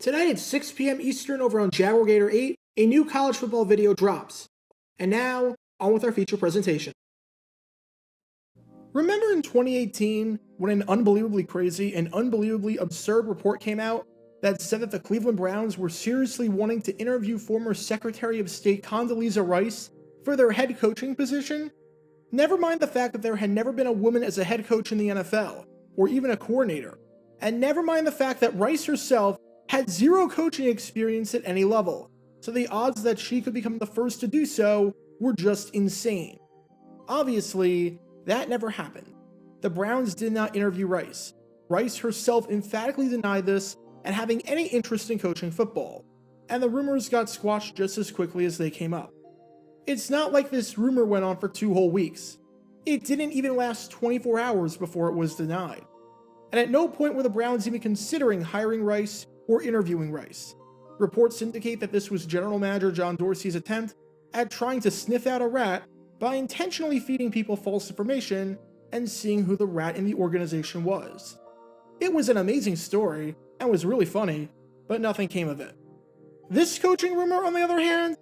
Tonight at 6 p.m. Eastern over on Jaguar 8, a new college football video drops. And now, on with our feature presentation. Remember in 2018 when an unbelievably crazy and unbelievably absurd report came out that said that the Cleveland Browns were seriously wanting to interview former Secretary of State Condoleezza Rice for their head coaching position? Never mind the fact that there had never been a woman as a head coach in the NFL, or even a coordinator. And never mind the fact that Rice herself had zero coaching experience at any level, so the odds that she could become the first to do so were just insane. Obviously, that never happened. The Browns did not interview Rice. Rice herself emphatically denied this and having any interest in coaching football, and the rumors got squashed just as quickly as they came up. It's not like this rumor went on for 2 whole weeks. It didn't even last 24 hours before it was denied. And at no point were the Browns even considering hiring Rice or interviewing Rice. Reports indicate that this was General Manager John Dorsey's attempt at trying to sniff out a rat by intentionally feeding people false information and seeing who the rat in the organization was. It was an amazing story and was really funny, but nothing came of it. This coaching rumor, on the other hand,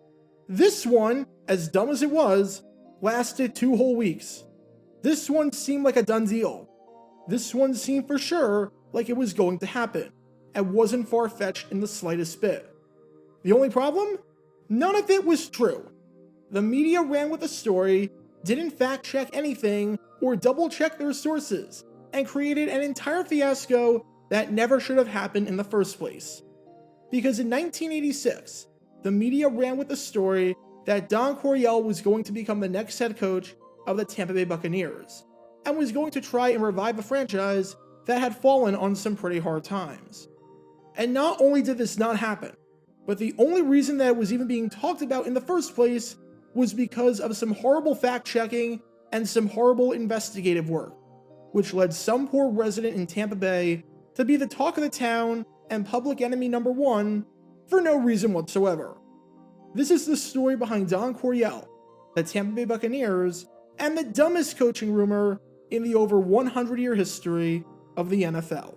this one, as dumb as it was, lasted 2 whole weeks. This one seemed like a done deal. This one seemed for sure like it was going to happen, and wasn't far-fetched in the slightest bit. The only problem? None of it was true. The media ran with the story, didn't fact-check anything, or double-check their sources, and created an entire fiasco that never should have happened in the first place. Because in 1986, the media ran with the story that Don Coryell was going to become the next head coach of the Tampa Bay Buccaneers, and was going to try and revive a franchise that had fallen on some pretty hard times. And not only did this not happen, but the only reason that it was even being talked about in the first place was because of some horrible fact-checking and some horrible investigative work, which led some poor resident in Tampa Bay to be the talk of the town and public enemy number 1 for no reason whatsoever. This is the story behind Don Coryell, the Tampa Bay Buccaneers, and the dumbest coaching rumor in the over 100-year history of the NFL.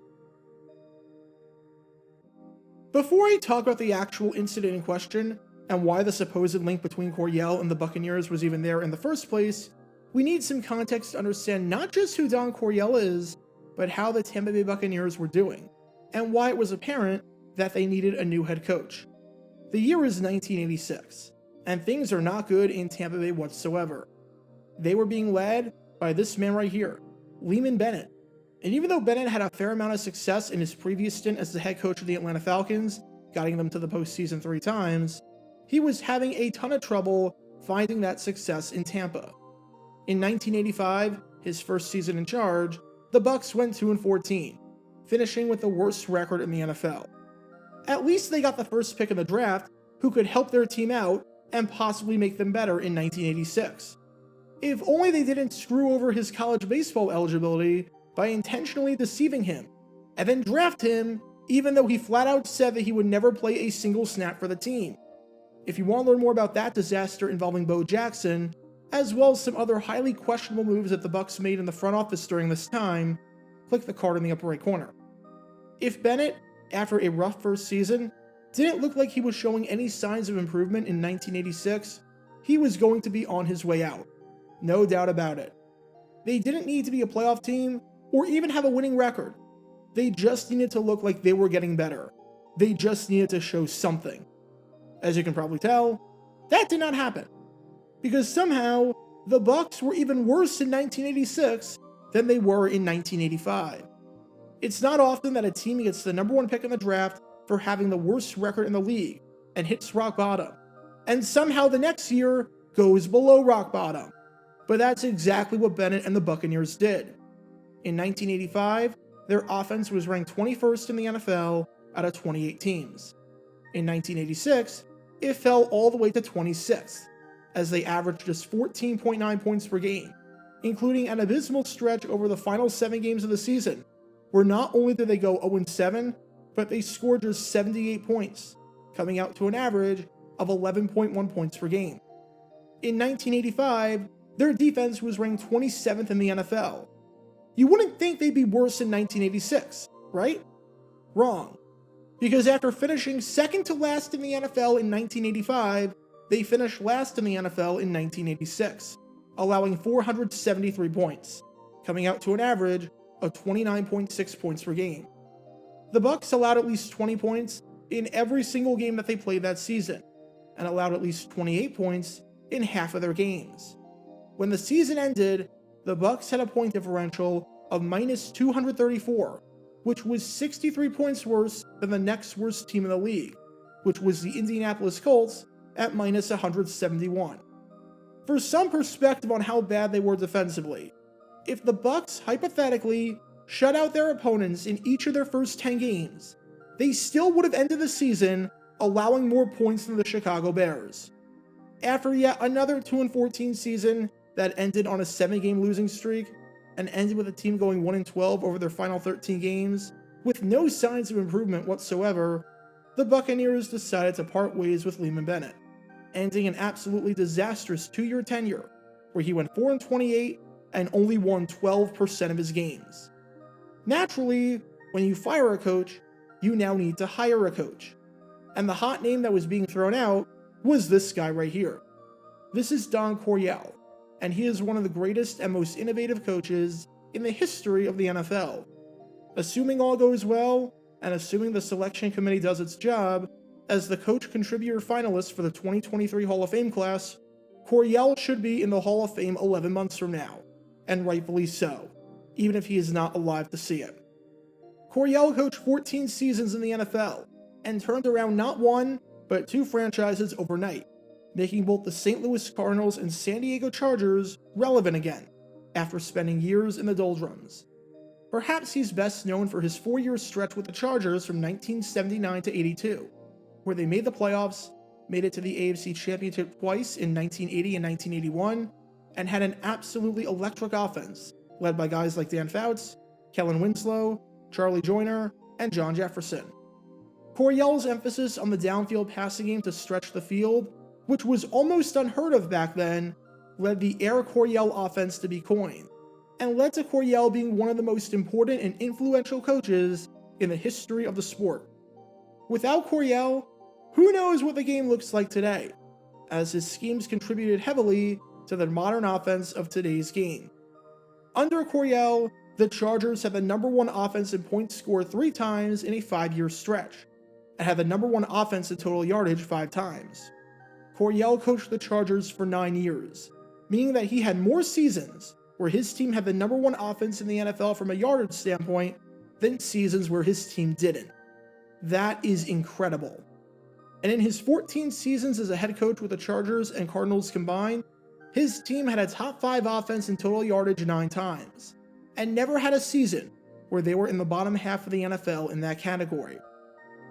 Before I talk about the actual incident in question, and why the supposed link between Coryell and the Buccaneers was even there in the first place, we need some context to understand not just who Don Coryell is, but how the Tampa Bay Buccaneers were doing, and why it was apparent that they needed a new head coach. The year is 1986, and things are not good in Tampa Bay whatsoever. They were being led by this man right here, Leeman Bennett. And even though Bennett had a fair amount of success in his previous stint as the head coach of the Atlanta Falcons, guiding them to the postseason 3 times, he was having a ton of trouble finding that success in Tampa. In 1985, his first season in charge, the Bucs went 2-14, finishing with the worst record in the NFL. At least they got the first pick in the draft, who could help their team out and possibly make them better in 1986. If only they didn't screw over his college baseball eligibility by intentionally deceiving him, and then draft him even though he flat out said that he would never play a single snap for the team. If you want to learn more about that disaster involving Bo Jackson, as well as some other highly questionable moves that the Bucs made in the front office during this time, click the card in the upper right corner. If Bennett, after a rough first season, didn't look like he was showing any signs of improvement in 1986, he was going to be on his way out. No doubt about it. They didn't need to be a playoff team or even have a winning record. They just needed to look like they were getting better. They just needed to show something. As you can probably tell, that did not happen. Because somehow, the Bucs were even worse in 1986 than they were in 1985. It's not often that a team gets the number 1 pick in the draft for having the worst record in the league and hits rock bottom, and somehow the next year goes below rock bottom. But that's exactly what Bennett and the Buccaneers did. In 1985, their offense was ranked 21st in the NFL out of 28 teams. In 1986, it fell all the way to 26th, as they averaged just 14.9 points per game, including an abysmal stretch over the final 7 games of the season, where not only did they go 0-7, but they scored just 78 points, coming out to an average of 11.1 points per game. In 1985, their defense was ranked 27th in the NFL. You wouldn't think they'd be worse in 1986, right? Wrong. Because after finishing second to last in the NFL in 1985, they finished last in the NFL in 1986, allowing 473 points, coming out to an average of 29.6 points per game. The Bucs allowed at least 20 points in every single game that they played that season, and allowed at least 28 points in half of their games. When the season ended, the Bucs had a point differential of minus 234, which was 63 points worse than the next worst team in the league, which was the Indianapolis Colts at minus 171. For some perspective on how bad they were defensively, if the Bucs hypothetically shut out their opponents in each of their first 10 games, they still would have ended the season allowing more points than the Chicago Bears. After yet another 2-14 season that ended on a 7-game losing streak, and ended with the team going 1-12 over their final 13 games, with no signs of improvement whatsoever, the Buccaneers decided to part ways with Leeman Bennett, ending an absolutely disastrous 2-year tenure, where he went 4-28 and only won 12% of his games. Naturally, when you fire a coach, you now need to hire a coach. And the hot name that was being thrown out was this guy right here. This is Don Coryell, and he is one of the greatest and most innovative coaches in the history of the NFL. Assuming all goes well, and assuming the selection committee does its job, as the coach contributor finalist for the 2023 Hall of Fame class, Coryell should be in the Hall of Fame 11 months from now, and rightfully so, even if he is not alive to see it. Coryell coached 14 seasons in the NFL, and turned around not one, but 2 franchises overnight, making both the St. Louis Cardinals and San Diego Chargers relevant again, after spending years in the doldrums. Perhaps he's best known for his 4-year stretch with the Chargers from 1979 to 82, where they made the playoffs, made it to the AFC Championship twice in 1980 and 1981, and had an absolutely electric offense, led by guys like Dan Fouts, Kellen Winslow, Charlie Joyner, and John Jefferson. Coryell's emphasis on the downfield passing game to stretch the field, which was almost unheard of back then, led the Air Coryell offense to be coined, and led to Coryell being one of the most important and influential coaches in the history of the sport. Without Coryell, who knows what the game looks like today, as his schemes contributed heavily to the modern offense of today's game. Under Coryell, the Chargers had the #1 offense in points scored 3 times in a 5-year stretch, and had the #1 offense in total yardage 5 times. Coryell coached the Chargers for 9 years, meaning that he had more seasons where his team had the #1 offense in the NFL from a yardage standpoint than seasons where his team didn't. That is incredible. And in his 14 seasons as a head coach with the Chargers and Cardinals combined, his team had a top 5 offense in total yardage 9 times, and never had a season where they were in the bottom half of the NFL in that category.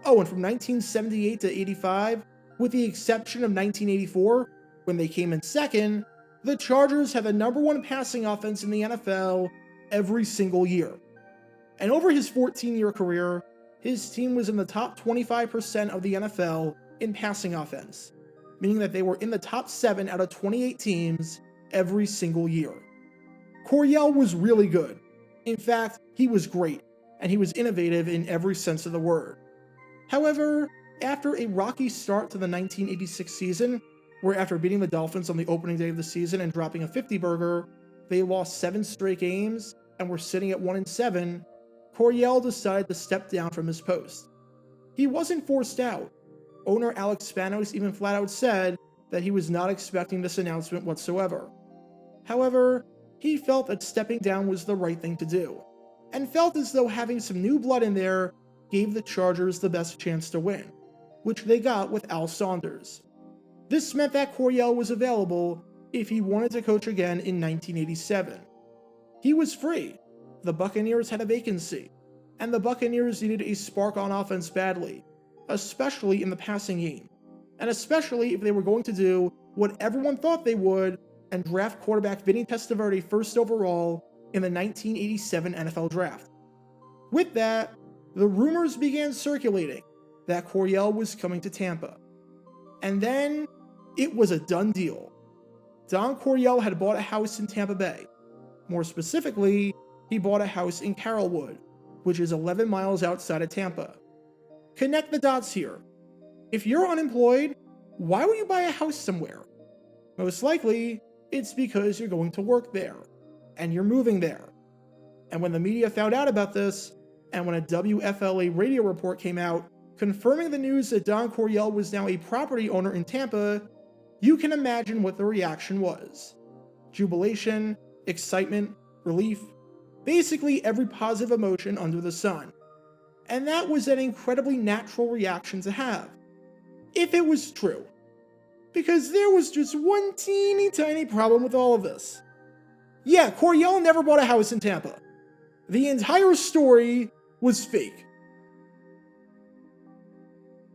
Oh, and from 1978 to 85, with the exception of 1984, when they came in second, the Chargers had the #1 passing offense in the NFL every single year. And over his 14-year career, his team was in the top 25% of the NFL in passing offense, meaning that they were in the top 7 out of 28 teams every single year. Coryell was really good. In fact, he was great, and he was innovative in every sense of the word. However, after a rocky start to the 1986 season, where after beating the Dolphins on the opening day of the season and dropping a 50-burger, they lost 7 straight games and were sitting at 1-7, Coryell decided to step down from his post. He wasn't forced out. Owner Alex Spanos even flat out said that he was not expecting this announcement whatsoever. However, he felt that stepping down was the right thing to do, and felt as though having some new blood in there gave the Chargers the best chance to win, which they got with Al Saunders. This meant that Coryell was available if he wanted to coach again in 1987. He was free. The Buccaneers had a vacancy, and the Buccaneers needed a spark on offense badly, especially in the passing game, and especially if they were going to do what everyone thought they would and draft quarterback Vinny Testaverde first overall in the 1987 NFL Draft. With that, the rumors began circulating that Coryell was coming to Tampa. And then, it was a done deal. Don Coryell had bought a house in Tampa Bay. More specifically, he bought a house in Carrollwood, which is 11 miles outside of Tampa. Connect the dots here. If you're unemployed, why would you buy a house somewhere? Most likely, it's because you're going to work there, and you're moving there. And when the media found out about this, and when a WFLA radio report came out confirming the news that Don Coryell was now a property owner in Tampa, you can imagine what the reaction was. Jubilation, excitement, relief, basically every positive emotion under the sun. And that was an incredibly natural reaction to have, if it was true. Because there was just one teeny tiny problem with all of this. Yeah, Coryell never bought a house in Tampa. The entire story was fake.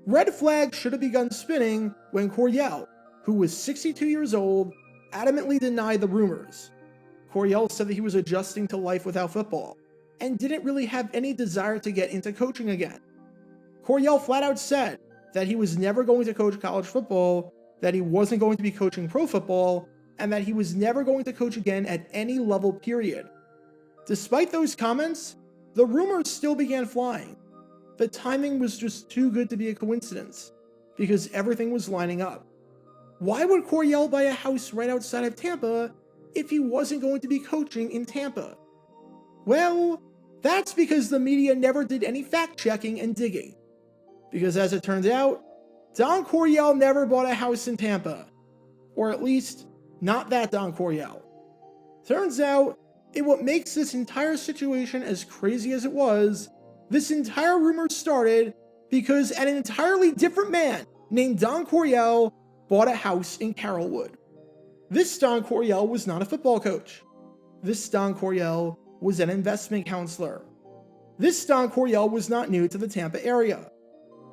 Red flags should have begun spinning when Coryell, who was 62 years old, adamantly denied the rumors. Coryell said that he was adjusting to life without football, and didn't really have any desire to get into coaching again. Coryell flat out said that he was never going to coach college football, that he wasn't going to be coaching pro football, and that he was never going to coach again at any level, period. Despite those comments, the rumors still began flying. The timing was just too good to be a coincidence, because everything was lining up. Why would Coryell buy a house right outside of Tampa if he wasn't going to be coaching in Tampa? Well, that's because the media never did any fact-checking and digging. Because as it turns out, Don Coryell never bought a house in Tampa. Or at least, not that Don Coryell. Turns out, what makes this entire situation as crazy as it was, this entire rumor started because an entirely different man named Don Coryell bought a house in Carrollwood. This Don Coryell was not a football coach. This Don Coryell was an investment counselor. This Don Coryell was not new to the Tampa area.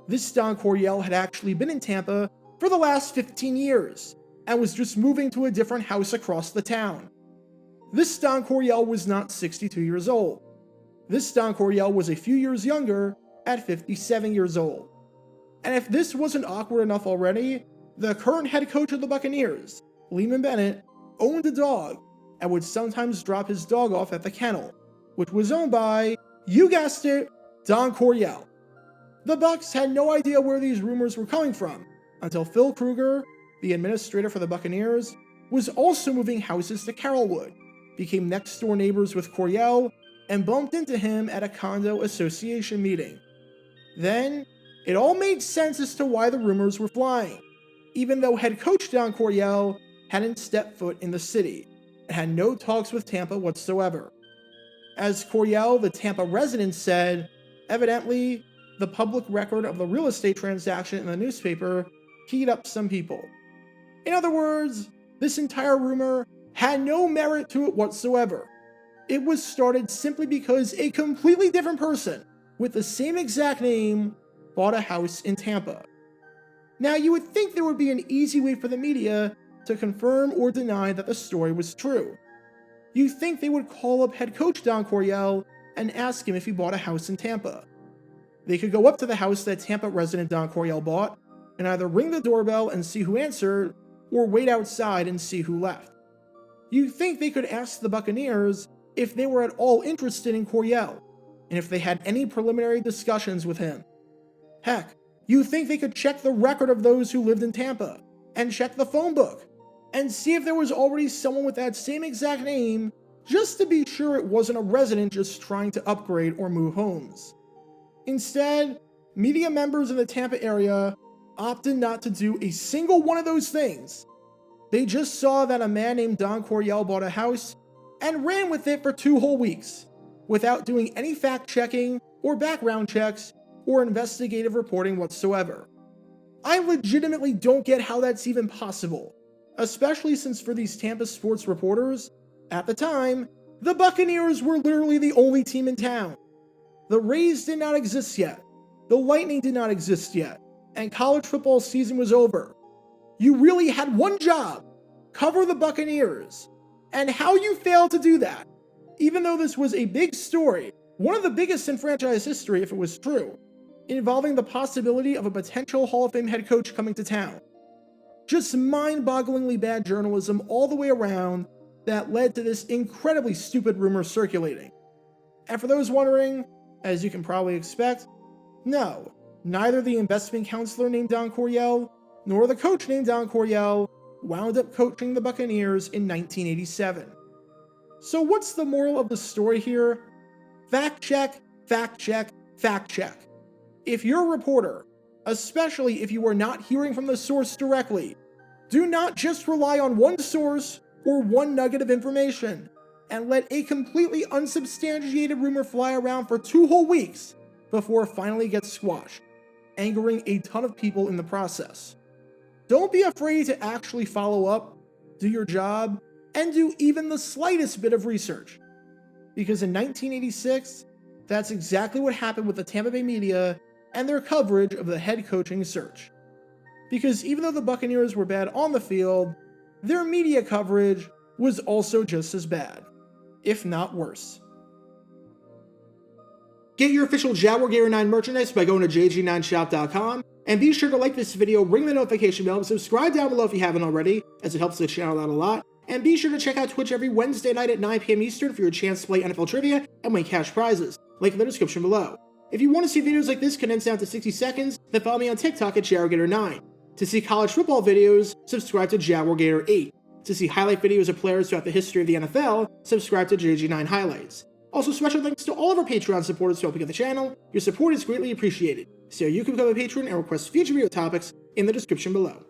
This Don Coryell had actually been in Tampa for the last 15 years and was just moving to a different house across the town. This Don Coryell was not 62 years old. This Don Coryell was a few years younger at 57 years old. And if this wasn't awkward enough already, the current head coach of the Buccaneers, Leeman Bennett, owned a dog and would sometimes drop his dog off at the kennel, which was owned by, you guessed it, Don Coryell. The Bucs had no idea where these rumors were coming from until Phil Kruger, the administrator for the Buccaneers, was also moving houses to Carrollwood, became next-door neighbors with Coryell, and bumped into him at a condo association meeting. Then, it all made sense as to why the rumors were flying, even though head coach Don Coryell hadn't stepped foot in the city and had no talks with Tampa whatsoever. As Coryell, the Tampa resident, said, evidently, the public record of the real estate transaction in the newspaper keyed up some people. In other words, this entire rumor had no merit to it whatsoever. It was started simply because a completely different person with the same exact name bought a house in Tampa. Now, you would think there would be an easy way for the media to confirm or deny that the story was true. You'd think they would call up head coach Don Coryell and ask him if he bought a house in Tampa. They could go up to the house that Tampa resident Don Coryell bought and either ring the doorbell and see who answered, or wait outside and see who left. You'd think they could ask the Buccaneers if they were at all interested in Coryell, and if they had any preliminary discussions with him. Heck, you'd think they could check the record of those who lived in Tampa, and check the phone book, and see if there was already someone with that same exact name, just to be sure it wasn't a resident just trying to upgrade or move homes. Instead, media members in the Tampa area opted not to do a single one of those things. They just saw that a man named Don Coryell bought a house and ran with it for 2 whole weeks, without doing any fact-checking or background checks or investigative reporting whatsoever. I legitimately don't get how that's even possible, especially since for these Tampa sports reporters, at the time, the Buccaneers were literally the only team in town. The Rays did not exist yet, the Lightning did not exist yet, and college football season was over. You really had one job: cover the Buccaneers. And how you failed to do that, even though this was a big story, one of the biggest in franchise history if it was true, involving the possibility of a potential Hall of Fame head coach coming to town. Just mind-bogglingly bad journalism all the way around that led to this incredibly stupid rumor circulating. And for those wondering, as you can probably expect, no, Neither the investment counselor named Don Coryell nor the coach named Don Coryell wound up coaching the Buccaneers in 1987. So what's the moral of the story here? Fact check, fact check, fact check. If you're a reporter, especially if you are not hearing from the source directly, do not just rely on one source or one nugget of information and let a completely unsubstantiated rumor fly around for 2 whole weeks before it finally gets squashed, angering a ton of people in the process. Don't be afraid to actually follow up, do your job, and do even the slightest bit of research. Because in 1986, that's exactly what happened with the Tampa Bay media and their coverage of the head coaching search. Because even though the Buccaneers were bad on the field, their media coverage was also just as bad, if not worse. Get your official Jaguar Gator 9 merchandise by going to jg9shop.com, and be sure to like this video, ring the notification bell, and subscribe down below if you haven't already, as it helps the channel out a lot. And be sure to check out Twitch every Wednesday night at 9 p.m. Eastern for your chance to play NFL Trivia and win cash prizes. Link in the description below. If you want to see videos like this condensed down to 60 seconds, then follow me on TikTok at JaguarGator9. To see college football videos, subscribe to JaguarGator8. To see highlight videos of players throughout the history of the NFL, subscribe to JG9 Highlights. Also, special thanks to all of our Patreon supporters for helping out the channel. Your support is greatly appreciated. See how you can become a patron and request future video topics in the description below.